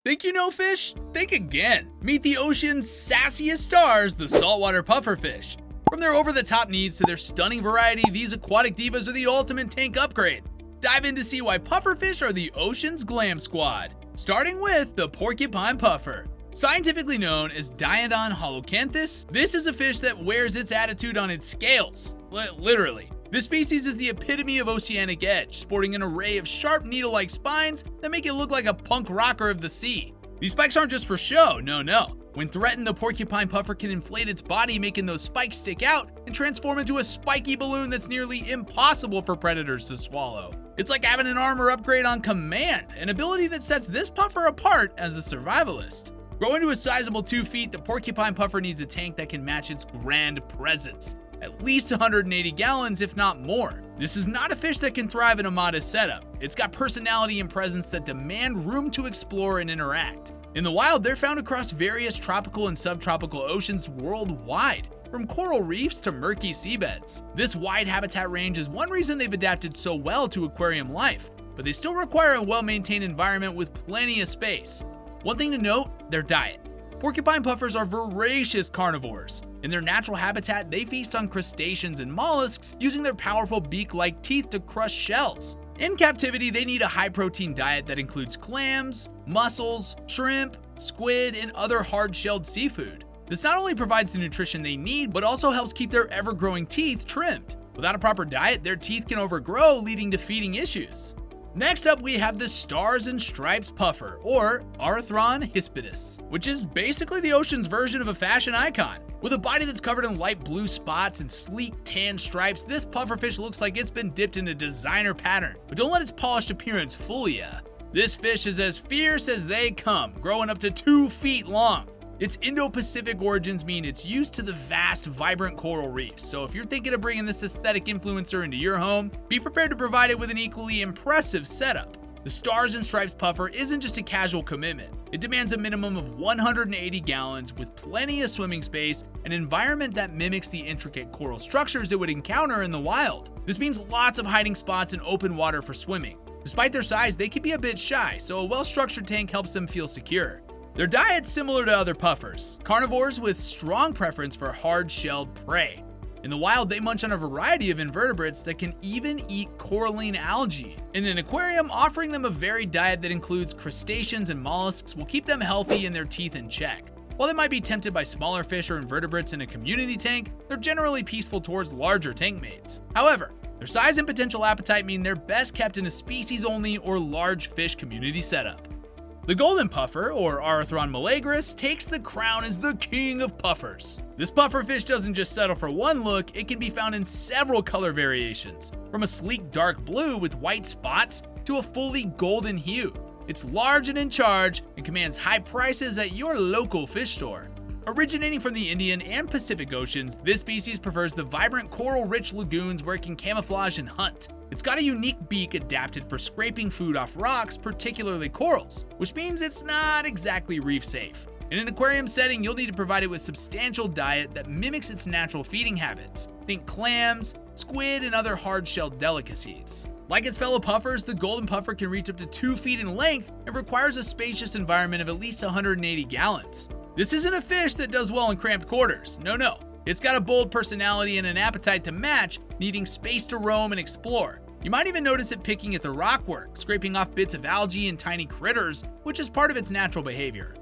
Think you know fish? Think again. Meet the ocean's sassiest stars, the saltwater puffer fish. From their over-the-top needs to their stunning variety, these aquatic divas are the ultimate tank upgrade. Dive in to see why pufferfish are the ocean's glam squad. Starting with the porcupine puffer. Scientifically known as Diodon holocanthus, this is a fish that wears its attitude on its scales. Literally. This species is the epitome of oceanic edge, sporting an array of sharp needle-like spines that make it look like a punk rocker of the sea. These spikes aren't just for show, no. When threatened, the porcupine puffer can inflate its body, making those spikes stick out and transform into a spiky balloon that's nearly impossible for predators to swallow. It's like having an armor upgrade on command, an ability that sets this puffer apart as a survivalist. Growing to a sizable 2 feet, the porcupine puffer needs a tank that can match its grand presence. At least 180 gallons, if not more. This is not a fish that can thrive in a modest setup. It's got personality and presence that demand room to explore and interact. In the wild, they're found across various tropical and subtropical oceans worldwide, from coral reefs to murky seabeds. This wide habitat range is one reason they've adapted so well to aquarium life, but they still require a well-maintained environment with plenty of space. One thing to note, their diet. Porcupine puffers are voracious carnivores. In their natural habitat, they feast on crustaceans and mollusks, using their powerful beak-like teeth to crush shells. In captivity, they need a high-protein diet that includes clams, mussels, shrimp, squid, and other hard-shelled seafood. This not only provides the nutrition they need, but also helps keep their ever-growing teeth trimmed. Without a proper diet, their teeth can overgrow, leading to feeding issues. Next up, we have the Stars and Stripes Puffer, or Arthron hispidus, which is basically the ocean's version of a fashion icon. With a body that's covered in light blue spots and sleek tan stripes, this pufferfish looks like it's been dipped in a designer pattern, but don't let its polished appearance fool ya. This fish is as fierce as they come, growing up to 2 feet long. Its Indo-Pacific origins mean it's used to the vast, vibrant coral reefs, so if you're thinking of bringing this aesthetic influencer into your home, be prepared to provide it with an equally impressive setup. The Stars and Stripes Puffer isn't just a casual commitment. It demands a minimum of 180 gallons with plenty of swimming space, an environment that mimics the intricate coral structures it would encounter in the wild. This means lots of hiding spots and open water for swimming. Despite their size, they can be a bit shy, so a well-structured tank helps them feel secure. Their diet's similar to other puffers, carnivores with strong preference for hard-shelled prey. In the wild, they munch on a variety of invertebrates that can even eat coralline algae. In an aquarium, offering them a varied diet that includes crustaceans and mollusks will keep them healthy and their teeth in check. While they might be tempted by smaller fish or invertebrates in a community tank, they're generally peaceful towards larger tank mates. However, their size and potential appetite mean they're best kept in a species-only or large fish community setup. The golden puffer, or Arthron meleagris, takes the crown as the king of puffers. This pufferfish doesn't just settle for one look, it can be found in several color variations, from a sleek dark blue with white spots to a fully golden hue. It's large and in charge and commands high prices at your local fish store. Originating from the Indian and Pacific Oceans, this species prefers the vibrant coral-rich lagoons where it can camouflage and hunt. It's got a unique beak adapted for scraping food off rocks, particularly corals, which means it's not exactly reef safe. In an aquarium setting, you'll need to provide it with substantial diet that mimics its natural feeding habits. Think clams, squid, and other hard-shelled delicacies. Like its fellow puffers, the golden puffer can reach up to 2 feet in length and requires a spacious environment of at least 180 gallons. This isn't a fish that does well in cramped quarters, no. It's got a bold personality and an appetite to match, needing space to roam and explore. You might even notice it picking at the rockwork, scraping off bits of algae and tiny critters, which is part of its natural behavior.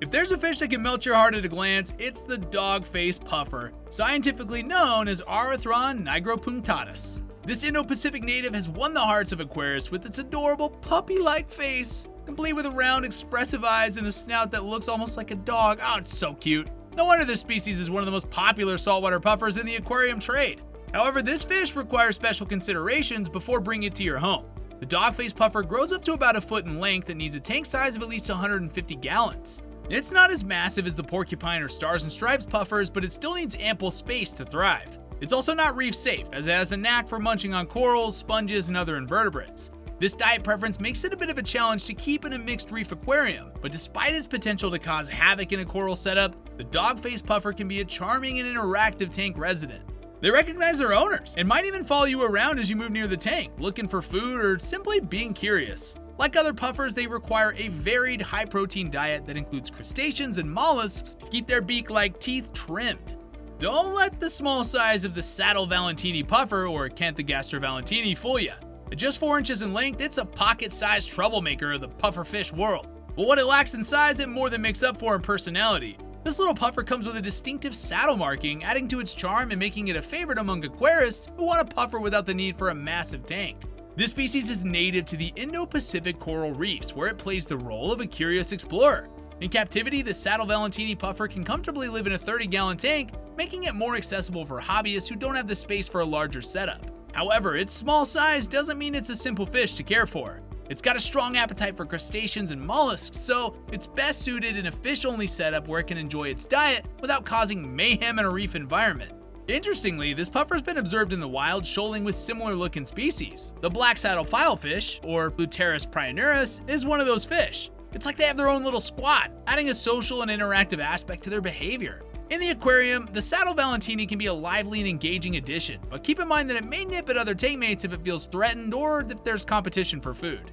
If there's a fish that can melt your heart at a glance, it's the dog-faced puffer, scientifically known as Arthron nigropunctatus. This Indo-Pacific native has won the hearts of aquarists with its adorable puppy-like face, complete with round, expressive eyes and a snout that looks almost like a dog. Oh, it's so cute. No wonder this species is one of the most popular saltwater puffers in the aquarium trade. However, this fish requires special considerations before bringing it to your home. The dog-faced puffer grows up to about a foot in length and needs a tank size of at least 150 gallons. It's not as massive as the porcupine or Stars and Stripes puffers, but it still needs ample space to thrive. It's also not reef safe, as it has a knack for munching on corals, sponges, and other invertebrates. This diet preference makes it a bit of a challenge to keep in a mixed reef aquarium, but despite its potential to cause havoc in a coral setup, the dog-faced puffer can be a charming and interactive tank resident. They recognize their owners and might even follow you around as you move near the tank, looking for food or simply being curious. Like other puffers, they require a varied, high-protein diet that includes crustaceans and mollusks to keep their beak-like teeth trimmed. Don't let the small size of the saddle Valentini puffer, or Acanthogaster valentini, fool you. At just 4 inches in length, it's a pocket-sized troublemaker of the pufferfish world. But what it lacks in size, it more than makes up for in personality. This little puffer comes with a distinctive saddle marking, adding to its charm and making it a favorite among aquarists who want a puffer without the need for a massive tank. This species is native to the Indo-Pacific coral reefs, where it plays the role of a curious explorer. In captivity, the saddle Valentini puffer can comfortably live in a 30-gallon tank, making it more accessible for hobbyists who don't have the space for a larger setup. However, its small size doesn't mean it's a simple fish to care for. It's got a strong appetite for crustaceans and mollusks, so it's best suited in a fish-only setup where it can enjoy its diet without causing mayhem in a reef environment. Interestingly, this puffer's been observed in the wild shoaling with similar-looking species. The black saddle filefish, or Bluteris prionerus, is one of those fish. It's like they have their own little squad, adding a social and interactive aspect to their behavior. In the aquarium, the saddle Valentini can be a lively and engaging addition, but keep in mind that it may nip at other tank mates if it feels threatened or if there's competition for food.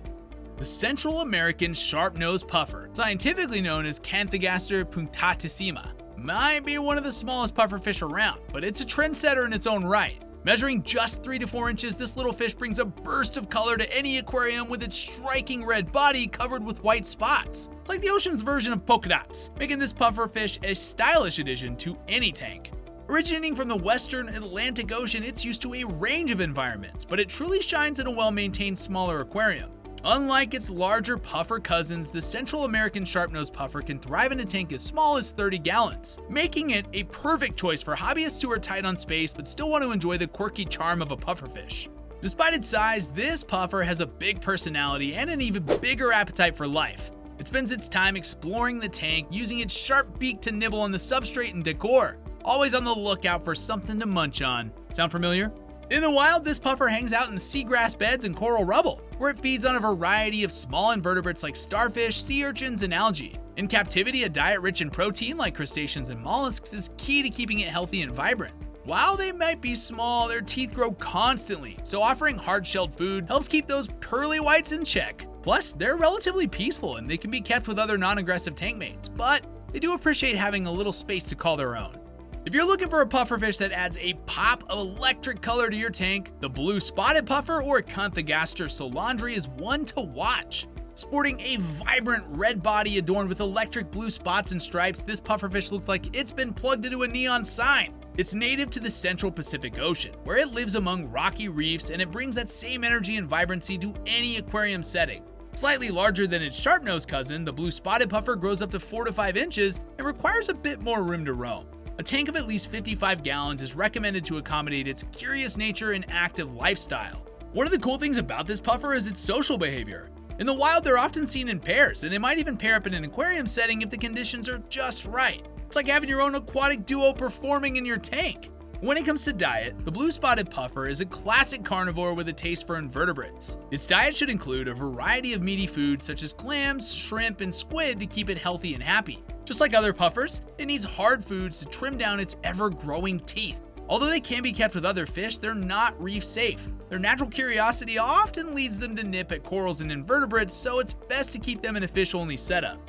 The Central American sharp-nosed puffer, scientifically known as Acanthogaster punctatissima, might be one of the smallest pufferfish around, but it's a trendsetter in its own right. Measuring just 3 to 4 inches, this little fish brings a burst of color to any aquarium with its striking red body covered with white spots. It's like the ocean's version of polka dots, making this pufferfish a stylish addition to any tank. Originating from the western Atlantic Ocean, it's used to a range of environments, but it truly shines in a well-maintained smaller aquarium. Unlike its larger puffer cousins, the Central American sharp-nosed puffer can thrive in a tank as small as 30 gallons, making it a perfect choice for hobbyists who are tight on space but still want to enjoy the quirky charm of a pufferfish. Despite its size, this puffer has a big personality and an even bigger appetite for life. It spends its time exploring the tank, using its sharp beak to nibble on the substrate and decor, always on the lookout for something to munch on. Sound familiar? In the wild, this puffer hangs out in seagrass beds and coral rubble, where it feeds on a variety of small invertebrates like starfish, sea urchins, and algae. In captivity, a diet rich in protein like crustaceans and mollusks is key to keeping it healthy and vibrant. While they might be small, their teeth grow constantly, so offering hard-shelled food helps keep those pearly whites in check. Plus, they're relatively peaceful and they can be kept with other non-aggressive tank mates, but they do appreciate having a little space to call their own. If you're looking for a pufferfish that adds a pop of electric color to your tank, the blue spotted puffer or Acanthogaster solandri is one to watch. Sporting a vibrant red body adorned with electric blue spots and stripes, this pufferfish looks like it's been plugged into a neon sign. It's native to the Central Pacific Ocean, where it lives among rocky reefs, and it brings that same energy and vibrancy to any aquarium setting. Slightly larger than its sharp-nosed cousin, the blue spotted puffer grows up to 4 to 5 inches and requires a bit more room to roam. A tank of at least 55 gallons is recommended to accommodate its curious nature and active lifestyle. One of the cool things about this puffer is its social behavior. In the wild, they're often seen in pairs, and they might even pair up in an aquarium setting if the conditions are just right. It's like having your own aquatic duo performing in your tank. When it comes to diet, the blue spotted puffer is a classic carnivore with a taste for invertebrates. Its diet should include a variety of meaty foods such as clams, shrimp, and squid to keep it healthy and happy. Just like other puffers, it needs hard foods to trim down its ever-growing teeth. Although they can be kept with other fish, they're not reef safe. Their natural curiosity often leads them to nip at corals and invertebrates, so it's best to keep them in a fish-only setup.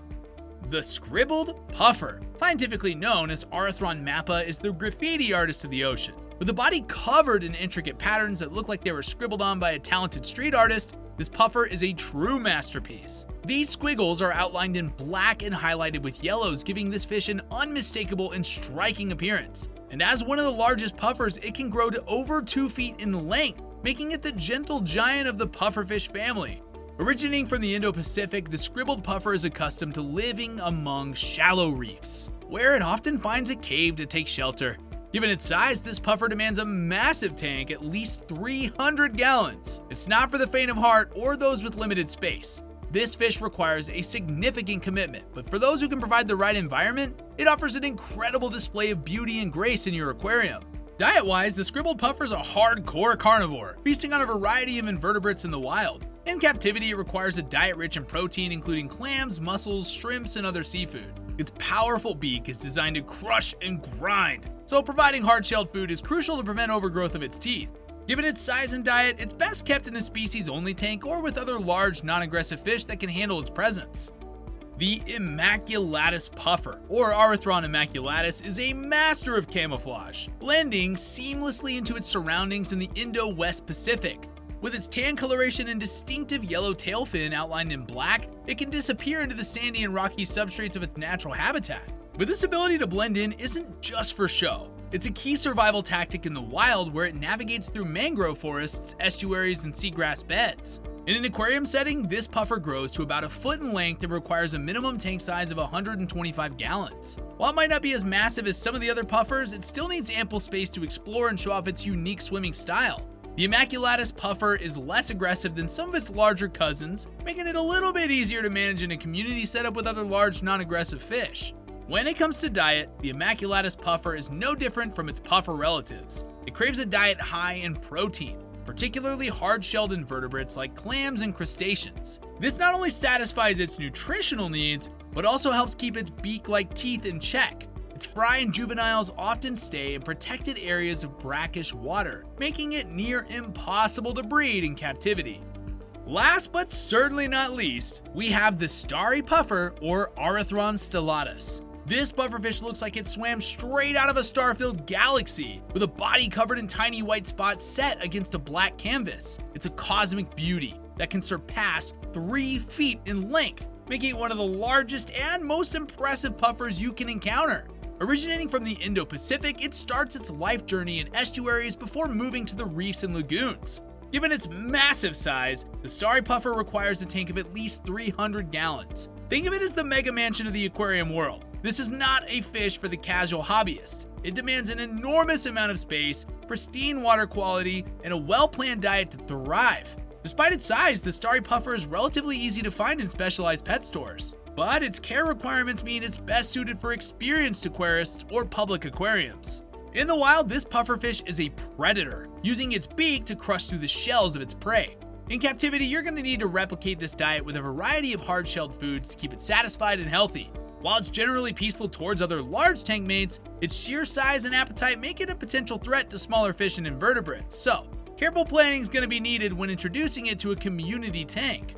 The Dribbled puffer, scientifically known as Arthron mappa, is the graffiti artist of the ocean. With a body covered in intricate patterns that look like they were scribbled on by a talented street artist, this puffer is a true masterpiece. These squiggles are outlined in black and highlighted with yellows, giving this fish an unmistakable and striking appearance. And as one of the largest puffers, it can grow to over 2 feet in length, making it the gentle giant of the pufferfish family. Originating from the Indo-Pacific, the scribbled puffer is accustomed to living among shallow reefs, where it often finds a cave to take shelter. Given its size, this puffer demands a massive tank, at least 300 gallons. It's not for the faint of heart or those with limited space. This fish requires a significant commitment, but for those who can provide the right environment, it offers an incredible display of beauty and grace in your aquarium. Diet-wise, the scribbled puffer is a hardcore carnivore, feasting on a variety of invertebrates in the wild. In captivity, it requires a diet rich in protein, including clams, mussels, shrimps, and other seafood. Its powerful beak is designed to crush and grind, so providing hard-shelled food is crucial to prevent overgrowth of its teeth. Given its size and diet, it's best kept in a species-only tank or with other large, non-aggressive fish that can handle its presence. The Immaculatus puffer, or Arthron immaculatus, is a master of camouflage, blending seamlessly into its surroundings in the Indo-West Pacific. With its tan coloration and distinctive yellow tail fin outlined in black, it can disappear into the sandy and rocky substrates of its natural habitat. But this ability to blend in isn't just for show. It's a key survival tactic in the wild where it navigates through mangrove forests, estuaries, and seagrass beds. In an aquarium setting, this puffer grows to about a foot in length and requires a minimum tank size of 125 gallons. While it might not be as massive as some of the other puffers, it still needs ample space to explore and show off its unique swimming style. The Immaculatus puffer is less aggressive than some of its larger cousins, making it a little bit easier to manage in a community setup with other large non-aggressive fish. When it comes to diet, the Immaculatus puffer is no different from its puffer relatives. It craves a diet high in protein, particularly hard-shelled invertebrates like clams and crustaceans. This not only satisfies its nutritional needs, but also helps keep its beak-like teeth in check. Its fry and juveniles often stay in protected areas of brackish water, making it near impossible to breed in captivity. Last but certainly not least, we have the starry puffer, or Arthron stellatus. This pufferfish looks like it swam straight out of a star-filled galaxy, with a body covered in tiny white spots set against a black canvas. It's a cosmic beauty that can surpass 3 feet in length, making it one of the largest and most impressive puffers you can encounter. Originating from the Indo-Pacific, it starts its life journey in estuaries before moving to the reefs and lagoons. Given its massive size, the starry puffer requires a tank of at least 300 gallons. Think of it as the mega mansion of the aquarium world. This is not a fish for the casual hobbyist. It demands an enormous amount of space, pristine water quality, and a well-planned diet to thrive. Despite its size, the starry puffer is relatively easy to find in specialized pet stores. But its care requirements mean it's best suited for experienced aquarists or public aquariums. In the wild, this pufferfish is a predator, using its beak to crush through the shells of its prey. In captivity, you're going to need to replicate this diet with a variety of hard-shelled foods to keep it satisfied and healthy. While it's generally peaceful towards other large tank mates, its sheer size and appetite make it a potential threat to smaller fish and invertebrates, so careful planning is going to be needed when introducing it to a community tank.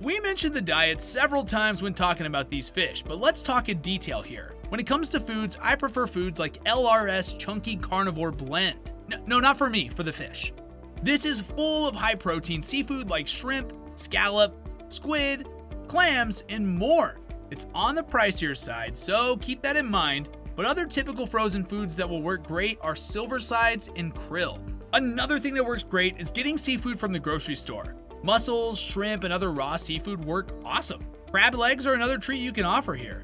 We mentioned the diet several times when talking about these fish, but let's talk in detail here. When it comes to foods, I prefer foods like LRS Chunky Carnivore Blend. No, not for me, for the fish. This is full of high-protein seafood like shrimp, scallop, squid, clams, and more. It's on the pricier side, so keep that in mind, but other typical frozen foods that will work great are silver sides and krill. Another thing that works great is getting seafood from the grocery store. Mussels, shrimp, and other raw seafood work awesome. Crab legs are another treat you can offer here.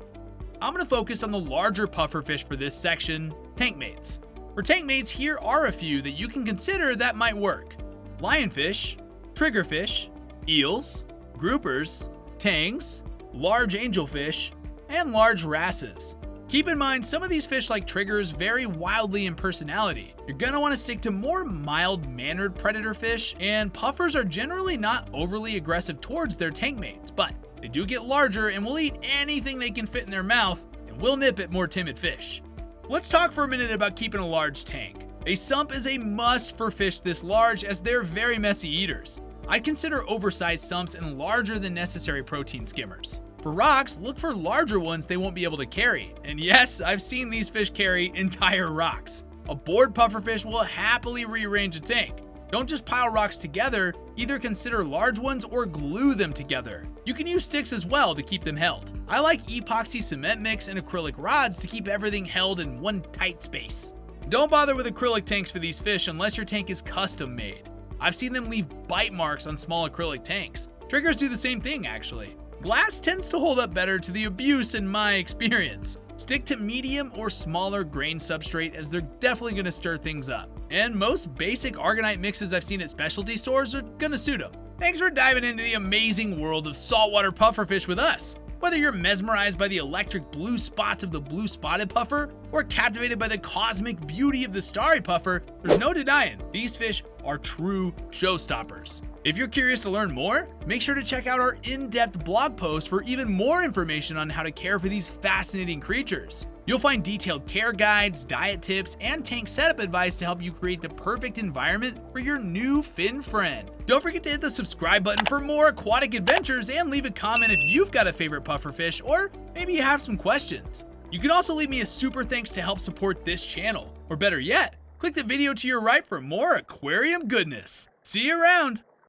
I'm going to focus on the larger pufferfish for this section, tank mates. For tank mates, here are a few that you can consider that might work. Lionfish, triggerfish, eels, groupers, tangs, large angelfish, and large wrasses. Keep in mind, some of these fish like triggers vary wildly in personality. You're gonna want to stick to more mild-mannered predator fish, and puffers are generally not overly aggressive towards their tank mates, but they do get larger and will eat anything they can fit in their mouth and will nip at more timid fish. Let's talk for a minute about keeping a large tank. A sump is a must for fish this large as they're very messy eaters. I'd consider oversized sumps and larger than necessary protein skimmers. For rocks, look for larger ones they won't be able to carry. And yes, I've seen these fish carry entire rocks. A bored pufferfish will happily rearrange a tank. Don't just pile rocks together, either consider large ones or glue them together. You can use sticks as well to keep them held. I like epoxy cement mix and acrylic rods to keep everything held in one tight space. Don't bother with acrylic tanks for these fish unless your tank is custom made. I've seen them leave bite marks on small acrylic tanks. Triggers do the same thing actually. Glass tends to hold up better to the abuse in my experience. Stick to medium or smaller grain substrate as they're definitely going to stir things up. And most basic Argonite mixes I've seen at specialty stores are going to suit them. Thanks for diving into the amazing world of saltwater pufferfish with us. Whether you're mesmerized by the electric blue spots of the blue spotted puffer or captivated by the cosmic beauty of the starry puffer, there's no denying these fish are true showstoppers. If you're curious to learn more, make sure to check out our in-depth blog post for even more information on how to care for these fascinating creatures. You'll find detailed care guides, diet tips, and tank setup advice to help you create the perfect environment for your new fin friend. Don't forget to hit the subscribe button for more aquatic adventures and leave a comment if you've got a favorite pufferfish or maybe you have some questions. You can also leave me a super thanks to help support this channel. Or better yet, click the video to your right for more aquarium goodness. See you around!